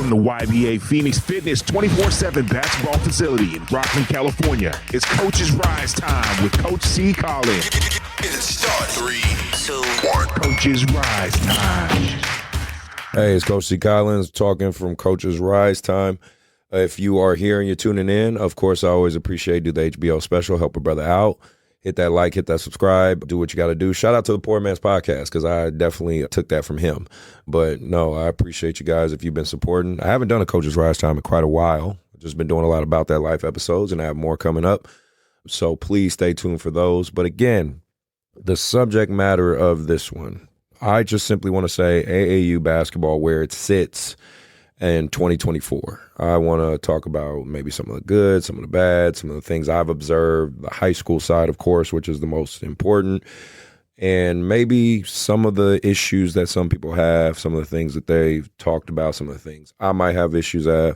From the YBA Phenix Fitness 24/7 basketball facility in Rocklin, California, it's Coach's Rize Time with Coach C. Collins. Get it started. 3, 2, 1. Coach's Rize Time. Hey, it's Coach C. Collins talking from Coach's Rize Time. If you are here and you're tuning in, of course, I always appreciate do the HBO special, help a brother out. Hit that like, hit that subscribe, do what you got to do. Shout out to the Poor Man's Podcast because I definitely took that from him. But no, I appreciate you guys if you've been supporting. I haven't done a Coach's Rize Time in quite a while. I've just been doing a lot About That Life episodes, and I have more coming up. So please stay tuned for those. But again, the subject matter of this one, I just simply want to say AAU basketball, where it sits in 2024. I want to talk about maybe some of the good, some of the bad, some of the things I've observed, the high school side, of course, which is the most important, and maybe some of the issues that some people have, some of the things that they've talked about, some of the things I might have issues at,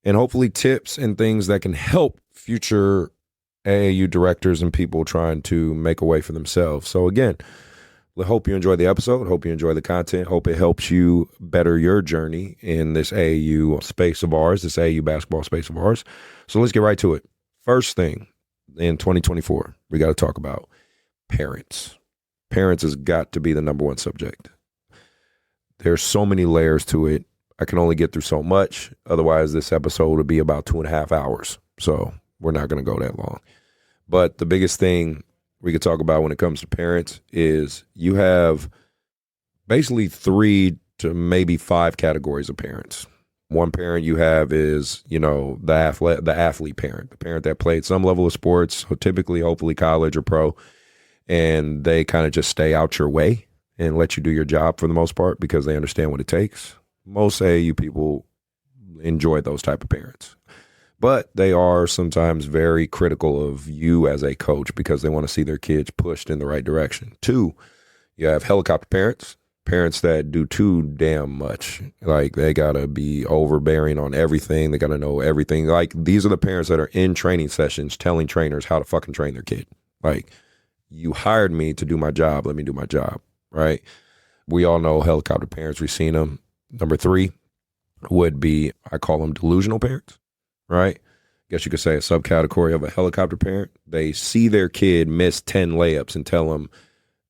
and hopefully tips and things that can help future AAU directors and people trying to make a way for themselves. So again, I hope you enjoy the episode. Hope you enjoy the content. Hope it helps you better your journey in this AAU space of ours, this AAU basketball space of ours. So let's get right to it. First thing in 2024, we got to talk about parents. Parents has got to be the number one subject. There's so many layers to it. I can only get through so much. Otherwise, this episode would be about 2.5 hours. So we're not going to go that long. But the biggest thing we could talk about when it comes to parents is you have basically 3 to maybe 5 categories of parents. One parent you have is, the athlete parent, the parent that played some level of sports, so typically, hopefully college or pro, and they kind of just stay out your way and let you do your job for the most part because they understand what it takes. Most AAU people enjoy those type of parents. But they are sometimes very critical of you as a coach because they want to see their kids pushed in the right direction. 2, you have helicopter parents, parents that do too damn much. Like they got to be overbearing on everything. They got to know everything. Like these are the parents that are in training sessions telling trainers how to fucking train their kid. Like you hired me to do my job. Let me do my job, right? We all know helicopter parents. We've seen them. Number 3 would be, I call them delusional parents. Right? Guess you could say a subcategory of a helicopter parent. They see their kid miss 10 layups and tell them,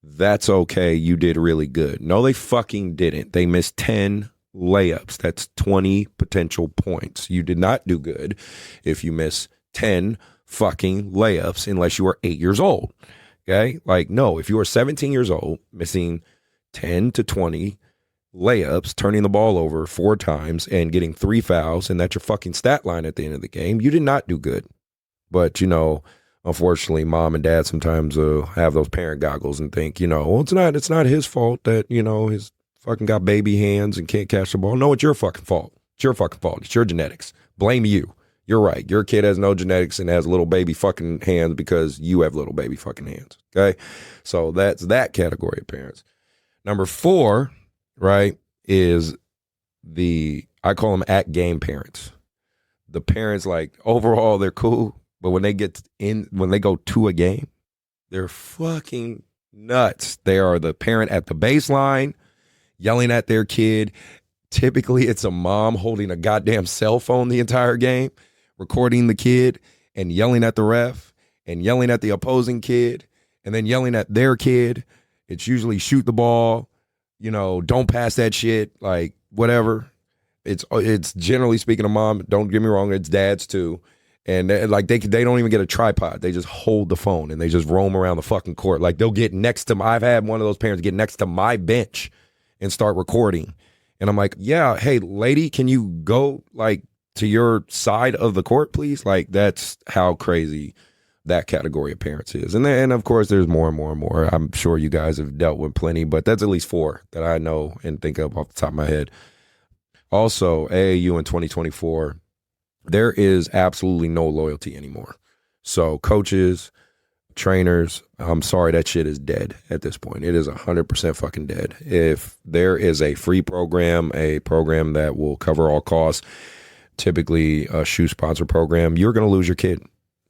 that's okay, you did really good. No, they fucking didn't. They missed 10 layups. That's 20 potential points. You did not do good if you miss 10 fucking layups unless you are 8 years old. Okay? Like, no, if you are 17 years old, missing 10 to 20 layups, turning the ball over 4 times and getting 3 fouls, and that's your fucking stat line at the end of the game, you did not do good. But, unfortunately, mom and dad sometimes have those parent goggles and think, well, it's not his fault that, his fucking got baby hands and can't catch the ball. No, it's your fucking fault. It's your fucking fault. It's your genetics. Blame you. You're right. Your kid has no genetics and has little baby fucking hands because you have little baby fucking hands. Okay? So that's that category of parents. Number 4, right, is I call them at game parents. The parents, like, overall, they're cool, but when they go to a game, they're fucking nuts. They are the parent at the baseline, yelling at their kid. Typically, it's a mom holding a goddamn cell phone the entire game, recording the kid and yelling at the ref and yelling at the opposing kid and then yelling at their kid. It's usually shoot the ball, don't pass that shit, like whatever. It's generally speaking of mom. Don't get me wrong, it's dads too. And they don't even get a tripod. They just hold the phone and they just roam around the fucking court. Like they'll get next to I've had one of those parents get next to my bench and start recording. And I'm like, yeah, hey lady, can you go like to your side of the court, please? Like that's how crazy that category of parents is. And then, of course, there's more and more and more. I'm sure you guys have dealt with plenty, but that's at least 4 that I know and think of off the top of my head. Also, AAU in 2024, there is absolutely no loyalty anymore. So coaches, trainers, I'm sorry, that shit is dead at this point. It is 100% fucking dead. If there is a free program, a program that will cover all costs, typically a shoe sponsor program, you're going to lose your kid.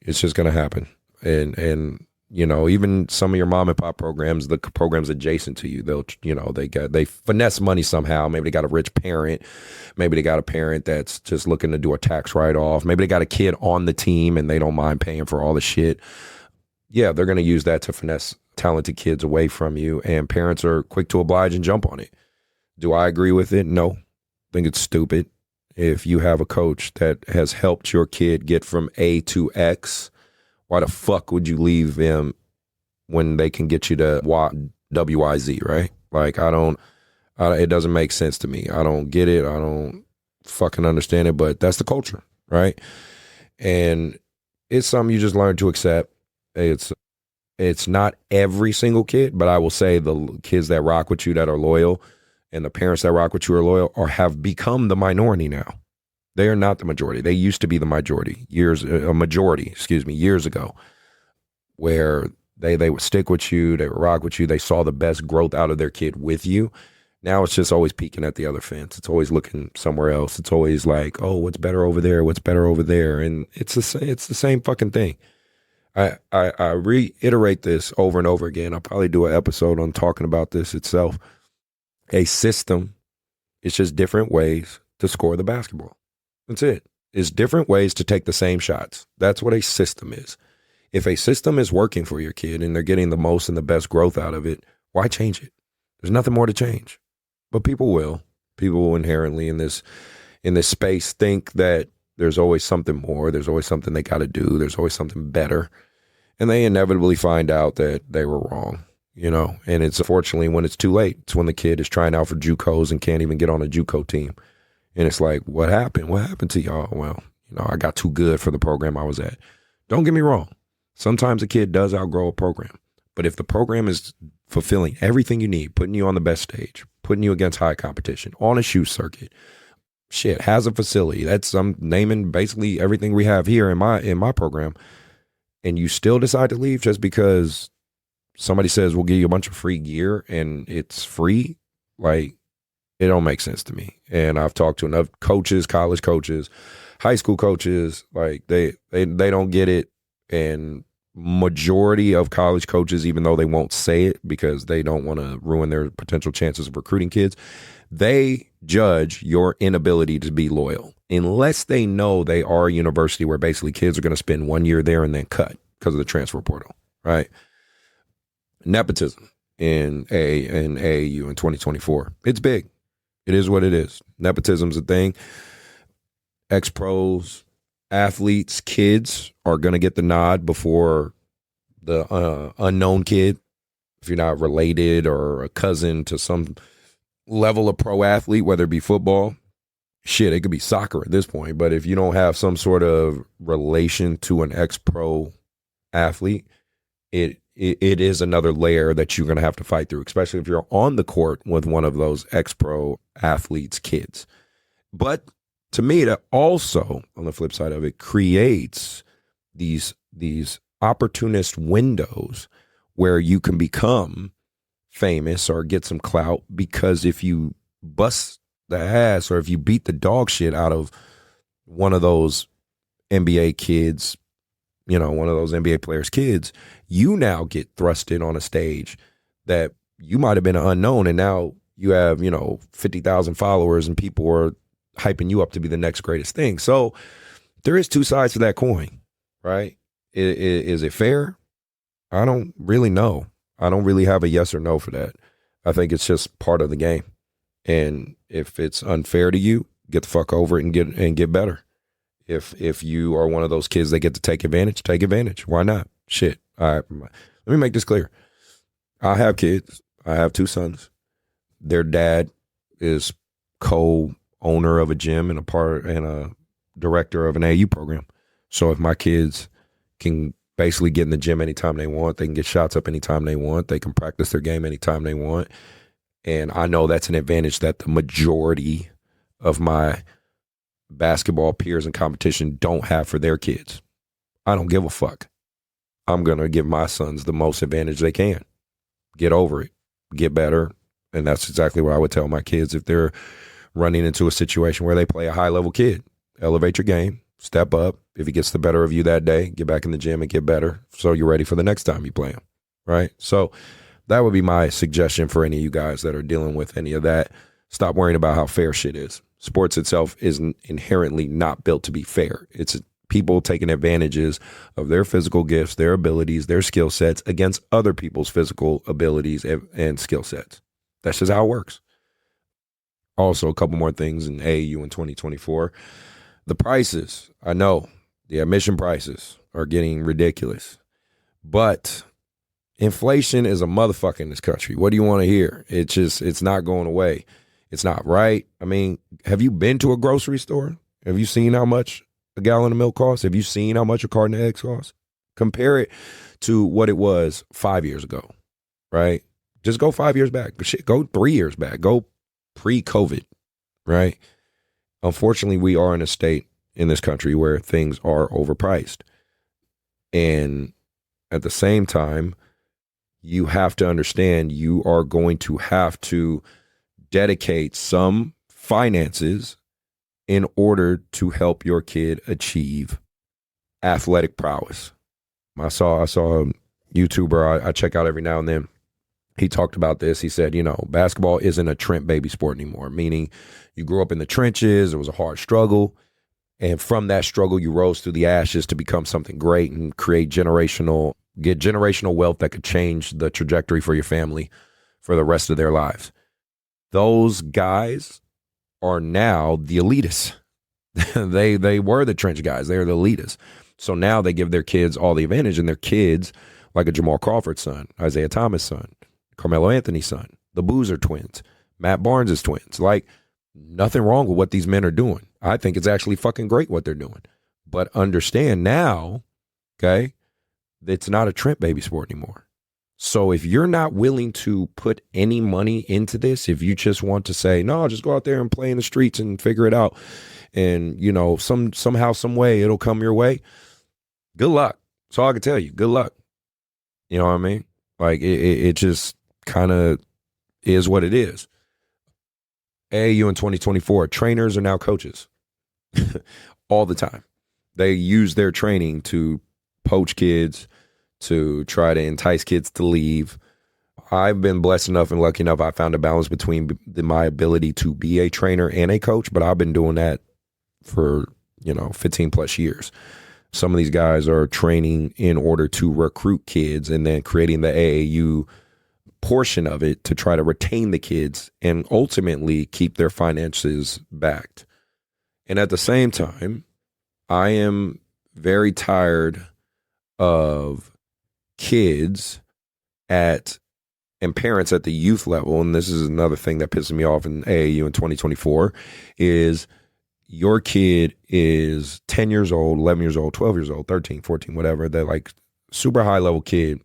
It's just going to happen. And even some of your mom and pop programs, the programs adjacent to you, they finesse money somehow. Maybe they got a rich parent. Maybe they got a parent that's just looking to do a tax write-off. Maybe they got a kid on the team and they don't mind paying for all the shit. Yeah, they're going to use that to finesse talented kids away from you, and parents are quick to oblige and jump on it. Do I agree with it? No. I think it's stupid. If you have a coach that has helped your kid get from A to X, why the fuck would you leave them when they can get you to WYZ, right? Like, it doesn't make sense to me. I don't get it. I don't fucking understand it, but that's the culture, right? And it's something you just learn to accept. It's not every single kid, but I will say the kids that rock with you that are loyal and the parents that rock with you are loyal or have become the minority now. They are not the majority. They used to be the majority years ago, where they would stick with you, they would rock with you, they saw the best growth out of their kid with you. Now it's just always peeking at the other fence. It's always looking somewhere else. It's always like, oh, what's better over there? What's better over there? And it's the same fucking thing. I reiterate this over and over again. I'll probably do an episode on talking about this itself. A system is just different ways to score the basketball. That's it. It's different ways to take the same shots. That's what a system is. If a system is working for your kid and they're getting the most and the best growth out of it, why change it? There's nothing more to change. But people will. People will inherently in this space think that there's always something more. There's always something they got to do. There's always something better. And they inevitably find out that they were wrong, And it's unfortunately when it's too late. It's when the kid is trying out for JUCOs and can't even get on a JUCO team. And it's like, what happened? What happened to y'all? Well, I got too good for the program I was at. Don't get me wrong. Sometimes a kid does outgrow a program. But if the program is fulfilling everything you need, putting you on the best stage, putting you against high competition, on a shoe circuit, shit, has a facility. I'm naming basically everything we have here in my program. And you still decide to leave just because somebody says we'll give you a bunch of free gear and it's free, like, it don't make sense to me. And I've talked to enough coaches, college coaches, high school coaches, like they don't get it. And majority of college coaches, even though they won't say it because they don't want to ruin their potential chances of recruiting kids, they judge your inability to be loyal unless they know they are a university where basically kids are going to spend 1 year there and then cut because of the transfer portal, right? Nepotism in AAU in 2024. It's big. It is what it is. Nepotism's a thing. Ex-pros, athletes, kids are going to get the nod before the unknown kid. If you're not related or a cousin to some level of pro athlete, whether it be football, shit, it could be soccer at this point. But if you don't have some sort of relation to an ex-pro athlete, it is another layer that you're going to have to fight through, especially if you're on the court with one of those ex-pro athletes' kids. But to me, that also, on the flip side of it, creates these opportunist windows where you can become famous or get some clout, because if you bust the ass or if you beat the dog shit out of one of those NBA kids, one of those NBA players' kids, you now get thrusted on a stage that you might have been an unknown, and now you have, 50,000 followers and people are hyping you up to be the next greatest thing. So there is two sides to that coin, right? Is it fair? I don't really know. I don't really have a yes or no for that. I think it's just part of the game. And if it's unfair to you, get the fuck over it and get better. If you are one of those kids that get to take advantage. Why not? Shit. Let me make this clear. I have kids. I have 2 sons. Their dad is co-owner of a gym and a director of an AAU program. So if my kids can basically get in the gym anytime they want, they can get shots up anytime they want, they can practice their game anytime they want. And I know that's an advantage that the majority of my basketball peers in competition don't have for their kids. I don't give a fuck. I'm going to give my sons the most advantage they can. Get over it. Get better. And that's exactly what I would tell my kids if they're running into a situation where they play a high-level kid. Elevate your game. step up. If he gets the better of you that day, get back in the gym and get better so you're ready for the next time you play him, right? So that would be my suggestion for any of you guys that are dealing with any of that. Stop worrying about how fair shit is. Sports itself is inherently not built to be fair. It's people taking advantages of their physical gifts, their abilities, their skill sets against other people's physical abilities and skill sets. That's just how it works. Also, a couple more things in AAU in 2024. The prices, I know the admission prices are getting ridiculous, but inflation is a motherfucker in this country. What do you want to hear? It's not going away. It's not right. I mean, have you been to a grocery store? Have you seen how much a gallon of milk costs? Have you seen how much a carton of eggs costs? Compare it to what it was 5 years ago, right? Just go 5 years back. Shit, go 3 years back. Go pre-COVID, right? Unfortunately, we are in a state in this country where things are overpriced. And at the same time, you have to understand you are going to have to dedicate some finances in order to help your kid achieve athletic prowess. I saw a YouTuber I check out every now and then. He talked about this. He said, basketball isn't a Trent baby sport anymore, meaning you grew up in the trenches. It was a hard struggle. And from that struggle, you rose through the ashes to become something great and get generational wealth that could change the trajectory for your family for the rest of their lives. Those guys are now the elitists. They were the trench guys. They're the elitists. So now they give their kids all the advantage, and their kids, like a Jamal Crawford's son, Isaiah Thomas' son, Carmelo Anthony's son, the Boozer twins, Matt Barnes' twins. Like, nothing wrong with what these men are doing. I think it's actually fucking great what they're doing. But understand now, okay, it's not a Trent baby sport anymore. So if you're not willing to put any money into this, if you just want to say, no, just go out there and play in the streets and figure it out, and somehow, some way it'll come your way, good luck. That's all I can tell you. Good luck. You know what I mean? Like it just kind of is what it is. AAU in 2024, trainers are now coaches all the time. They use their training to poach kids, to try to entice kids to leave. I've been blessed enough and lucky enough I found a balance between my ability to be a trainer and a coach, but I've been doing that for 15 plus years. Some of these guys are training in order to recruit kids and then creating the AAU portion of it to try to retain the kids and ultimately keep their finances backed. And at the same time, I am very tired of kids and parents at the youth level, and this is another thing that pisses me off in AAU in 2024, is your kid is 10 years old, 11 years old, 12 years old, 13, 14, whatever. They're like super high level kid.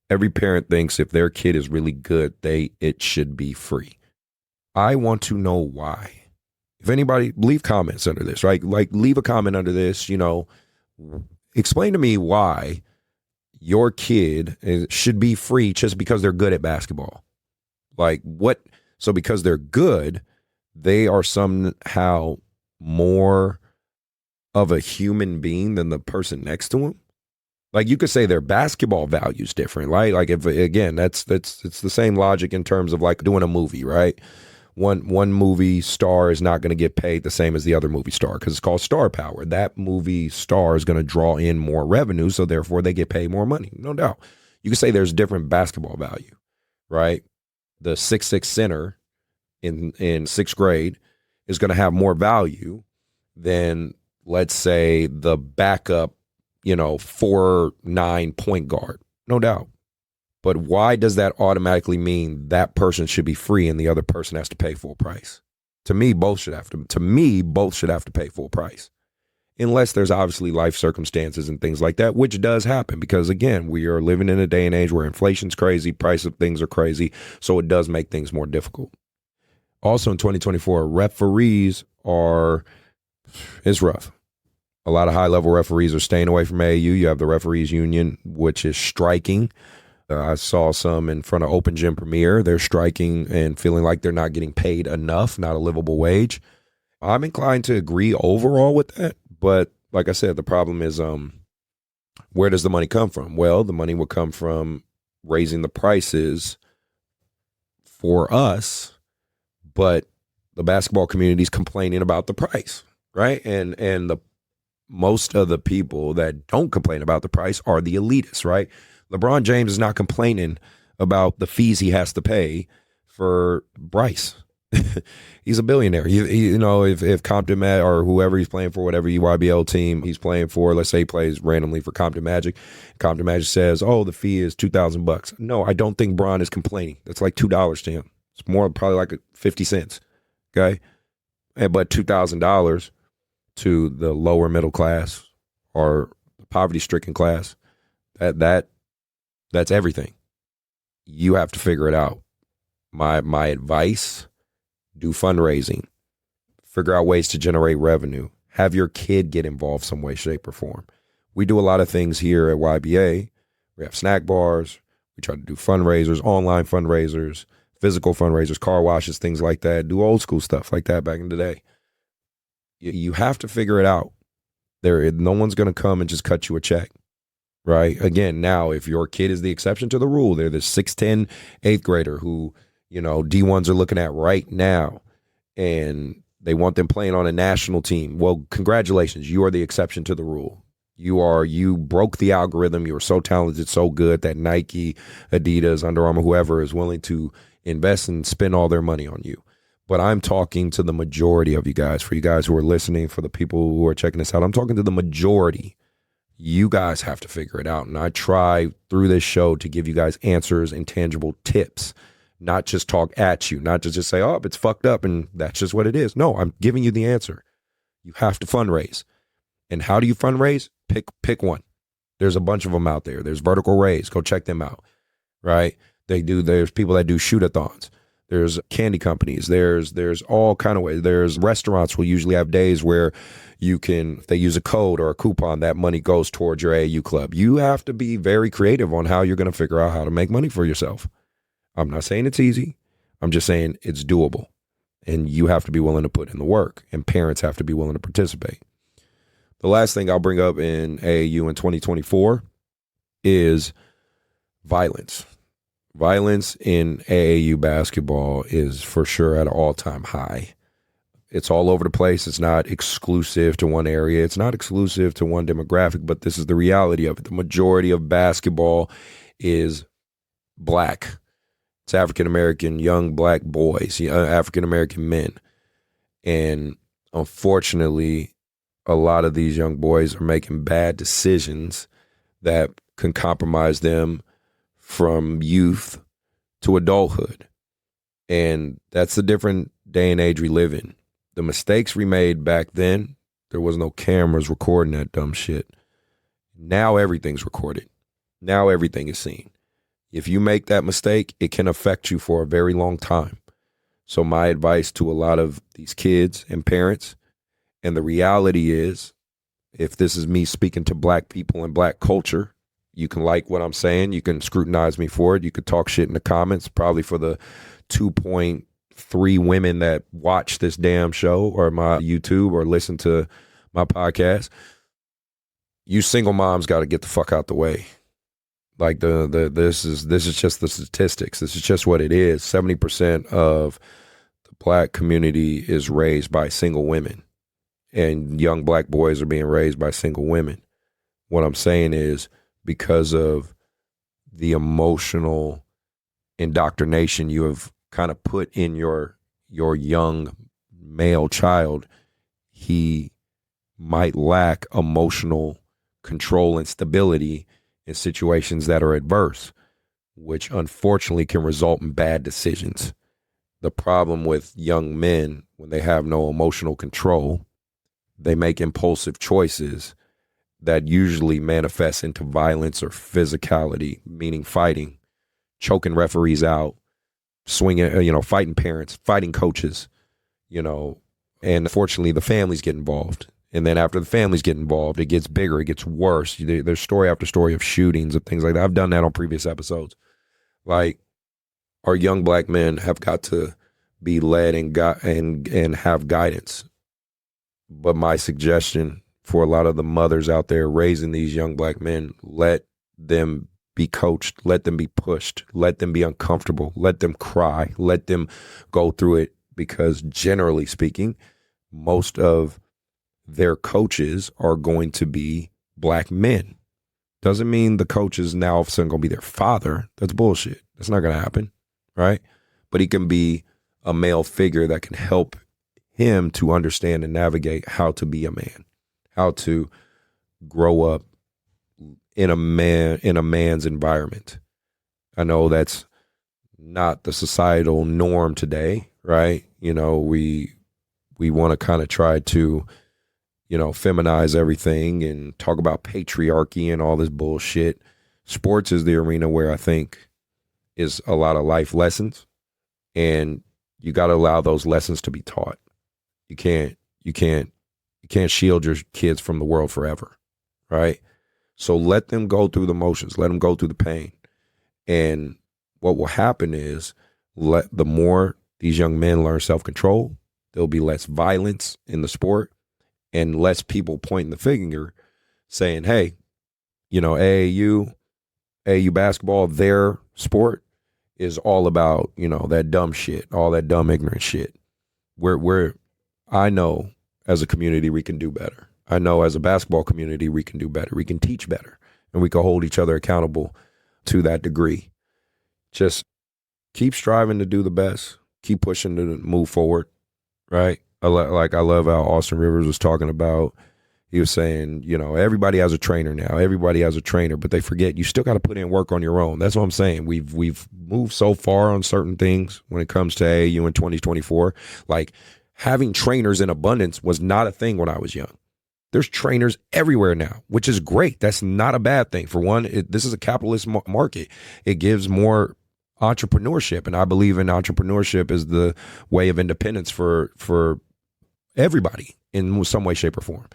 Every parent thinks if their kid is really good, it should be free. I want to know why. If anybody, leave comments under this, right? Like, leave a comment under this, explain to me why your kid should be free just because they're good at basketball. Like, what? So because they're good, they are somehow more of a human being than the person next to them. Like, you could say their basketball value is different, right? Like, if again, it's the same logic in terms of like doing a movie, right? One movie star is not going to get paid the same as the other movie star because it's called star power. That movie star is going to draw in more revenue, so therefore they get paid more money. No doubt. You can say there's different basketball value, right? The 6'6" center in sixth grade is going to have more value than, let's say, the backup 4'9" point guard. No doubt. But why does that automatically mean that person should be free and the other person has to pay full price? To me, both should have to pay full price. Unless there's obviously life circumstances and things like that, which does happen because, again, we are living in a day and age where inflation's crazy, price of things are crazy, so it does make things more difficult. Also in 2024, referees it's rough. A lot of high-level referees are staying away from AAU. You have the referees union, which is striking. I saw some in front of Open Gym Premier. They're striking and feeling like they're not getting paid enough, not a livable wage. I'm inclined to agree overall with that, but like I said, the problem is where does the money come from? Well, the money will come from raising the prices for us, but the basketball community is complaining about the price, right? And the most of the people that don't complain about the price are the elitists, right? LeBron James is not complaining about the fees he has to pay for Bryce. He's a billionaire. You know, if Compton or whoever he's playing for, whatever YBL team he's playing for, let's say he plays randomly for Compton Magic says, "Oh, the fee is $2,000." No, I don't think Bron is complaining. That's like $2 to him. It's more probably like 50 cents. Okay, but $2,000 to the lower middle class or poverty-stricken class, that's everything. You have to figure it out. My advice: do fundraising, figure out ways to generate revenue, have your kid get involved some way, shape, or form. We do a lot of things here at YBA. We have snack bars. We try to do fundraisers, online fundraisers, physical fundraisers, car washes, things like that. Do old school stuff like that back in the day. You have to figure it out. No one's going to come and just cut you a check, right? Again, now, if your kid is the exception to the rule, they're the 6'10", 8th grader who, you know, D1s are looking at right now, and they want them playing on a national team. Well, congratulations. You are the exception to the rule. You broke the algorithm. You're so talented, so good that Nike, Adidas, Under Armour, whoever is willing to invest and spend all their money on you. But I'm talking to the majority of you guys. For you guys who are listening, for the people who are checking this out, I'm talking to the majority. You guys have to figure it out. And I try through this show to give you guys answers and tangible tips, not just talk at you, not just say, "Oh, it's fucked up and that's just what it is." No, I'm giving you the answer. You have to fundraise. And how do you fundraise? Pick one. There's a bunch of them out there. There's Vertical Raise. Go check them out, right? There's people that do shoot-a-thons. There's candy companies. There's all kind of ways. There's restaurants will usually have days where if they use a code or a coupon, that money goes towards your AAU club. You have to be very creative on how you're going to figure out how to make money for yourself. I'm not saying it's easy. I'm just saying it's doable. And you have to be willing to put in the work. And parents have to be willing to participate. The last thing I'll bring up in AAU in 2024 is violence. Violence in AAU basketball is for sure at an all-time high. It's all over the place. It's not exclusive to one area. It's not exclusive to one demographic, but this is the reality of it. The majority of basketball is black. It's African-American young black boys, African-American men. And unfortunately, a lot of these young boys are making bad decisions that can compromise them from youth to adulthood. And that's a different day and age we live in. The mistakes we made back then, there was no cameras recording that dumb shit. Now everything's recorded. Now everything is seen. If you make that mistake, it can affect you for a very long time. So my advice to a lot of these kids and parents, and the reality is, if this is me speaking to black people and black culture, you can like what I'm saying. You can scrutinize me for it. You could talk shit in the comments, probably for the 2.3 women that watch this damn show or my YouTube or listen to my podcast. You single moms got to get the fuck out the way. Like this is just the statistics. This is just what it is. 70% of the black community is raised by single women, and young black boys are being raised by single women. What I'm saying is, because of the emotional indoctrination you have kind of put in your young male child, he might lack emotional control and stability in situations that are adverse, which unfortunately can result in bad decisions. The problem with young men, when they have no emotional control, they make impulsive choices that usually manifests into violence or physicality, meaning fighting, choking referees out, swinging, fighting parents, fighting coaches, and unfortunately the families get involved. And then after the families get involved, it gets bigger, it gets worse. There's story after story of shootings and things like that. I've done that on previous episodes. Like, our young black men have got to be led and have guidance. But my suggestion for a lot of the mothers out there raising these young black men, let them be coached, let them be pushed, let them be uncomfortable, let them cry, let them go through it, because generally speaking, most of their coaches are going to be black men. Doesn't mean the coach is now all of a sudden going to be their father. That's bullshit. That's not going to happen, right? But he can be a male figure that can help him to understand and navigate how to be a man, how to grow up in a man's environment. I know that's not the societal norm today, right? You know, we want to kind of try to, you know, feminize everything and talk about patriarchy and all this bullshit. Sports is the arena where I think is a lot of life lessons, and you got to allow those lessons to be taught. You can't shield your kids from the world forever, right? So let them go through the motions, let them go through the pain. And what will happen is, the more these young men learn self-control, there'll be less violence in the sport and less people pointing the finger saying, hey, you know, AAU basketball, their sport is all about, you know, that dumb shit, all that dumb ignorant shit. I know as a community we can do better. I know as a basketball community we can do better. We can teach better, and we can hold each other accountable to that degree. Just keep striving to do the best. Keep pushing to move forward, right? I love how Austin Rivers was talking about. He was saying, you know, everybody has a trainer now. Everybody has a trainer, but they forget you still got to put in work on your own. That's what I'm saying. We've moved so far on certain things when it comes to AAU in 2024. Like, having trainers in abundance was not a thing when I was young. There's trainers everywhere now, which is great. That's not a bad thing. For one, this is a capitalist market. It gives more entrepreneurship, and I believe in entrepreneurship is the way of independence for everybody in some way, shape, or form.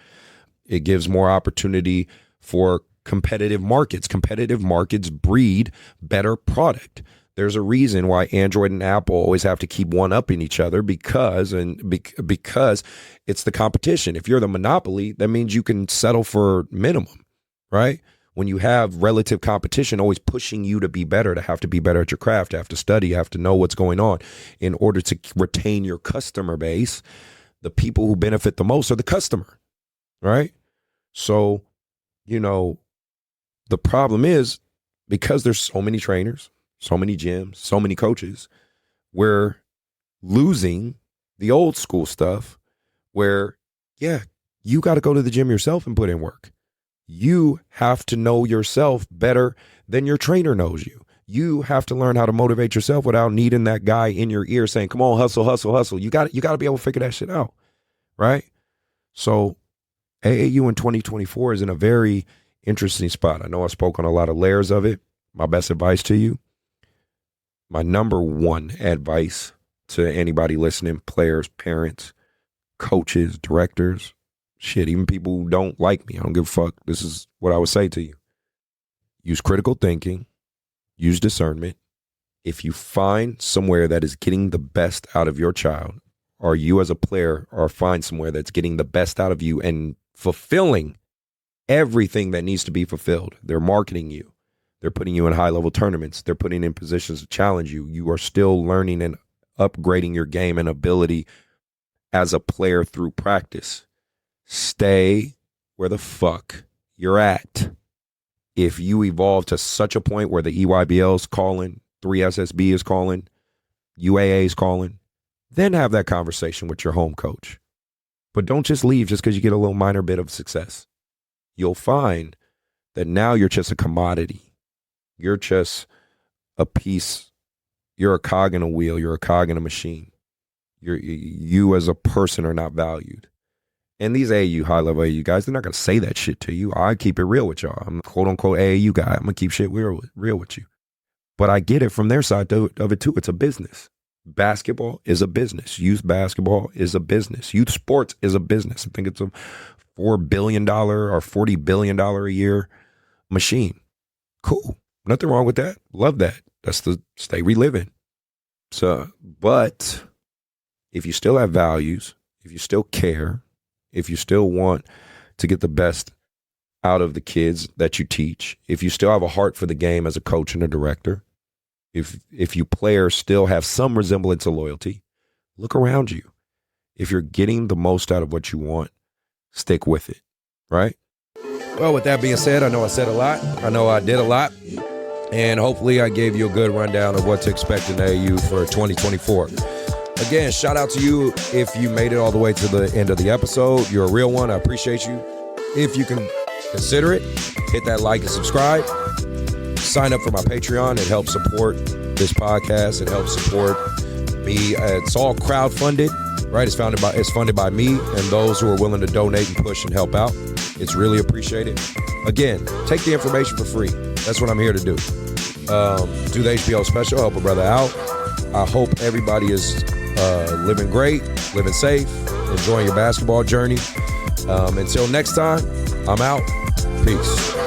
It gives more opportunity for competitive markets. Competitive markets breed better product. There's a reason why Android and Apple always have to keep one up in each other, because it's the competition. If you're the monopoly, that means you can settle for minimum, right? When you have relative competition always pushing you to be better, to have to be better at your craft, to have to study, have to know what's going on in order to retain your customer base, the people who benefit the most are the customer, right? So, you know, the problem is, because there's so many trainers, so many gyms, so many coaches, we're losing the old school stuff where, yeah, you got to go to the gym yourself and put in work. You have to know yourself better than your trainer knows you. You have to learn how to motivate yourself without needing that guy in your ear saying, come on, hustle, hustle, hustle. You got to be able to figure that shit out, right? So AAU in 2024 is in a very interesting spot. I know I spoke on a lot of layers of it. My best advice to you, my number one advice to anybody listening, players, parents, coaches, directors, shit, even people who don't like me, I don't give a fuck. This is what I would say to you. Use critical thinking, use discernment. If you find somewhere that is getting the best out of your child, or you as a player, or find somewhere that's getting the best out of you and fulfilling everything that needs to be fulfilled, they're marketing you. They're putting you in high-level tournaments. They're putting in positions to challenge you. You are still learning and upgrading your game and ability as a player through practice. Stay where the fuck you're at. If you evolve to such a point where the EYBL is calling, 3SSB is calling, UAA is calling, then have that conversation with your home coach. But don't just leave just because you get a little minor bit of success. You'll find that now you're just a commodity. You're just a piece. You're a cog in a wheel. You're a cog in a machine. You as a person are not valued. And these AAU, high-level AAU guys, they're not going to say that shit to you. I keep it real with y'all. I'm a quote-unquote AAU guy. I'm going to keep shit real with you. But I get it from their side of it, too. It's a business. Basketball is a business. Youth basketball is a business. Youth sports is a business. I think it's a $4 billion or $40 billion a year machine. Cool. Nothing wrong with that. Love that. That's the state we live in. So, but if you still have values, if you still care, if you still want to get the best out of the kids that you teach, if you still have a heart for the game as a coach and a director, if you players still have some resemblance of loyalty, look around you. If you're getting the most out of what you want, stick with it, right? Well, with that being said, I know I said a lot. I know I did a lot. And hopefully I gave you a good rundown of what to expect in AAU for 2024. Again, shout out to you if you made it all the way to the end of the episode. You're a real one. I appreciate you. If you can consider it, hit that like and subscribe. Sign up for my Patreon. It helps support this podcast. It helps support me. It's all crowdfunded, right? It's funded by me and those who are willing to donate and push and help out. It's really appreciated. Again, take the information for free. That's what I'm here to do. Do the HBO special, help a brother out. I hope everybody is living great, living safe, enjoying your basketball journey. Until next time, I'm out. Peace.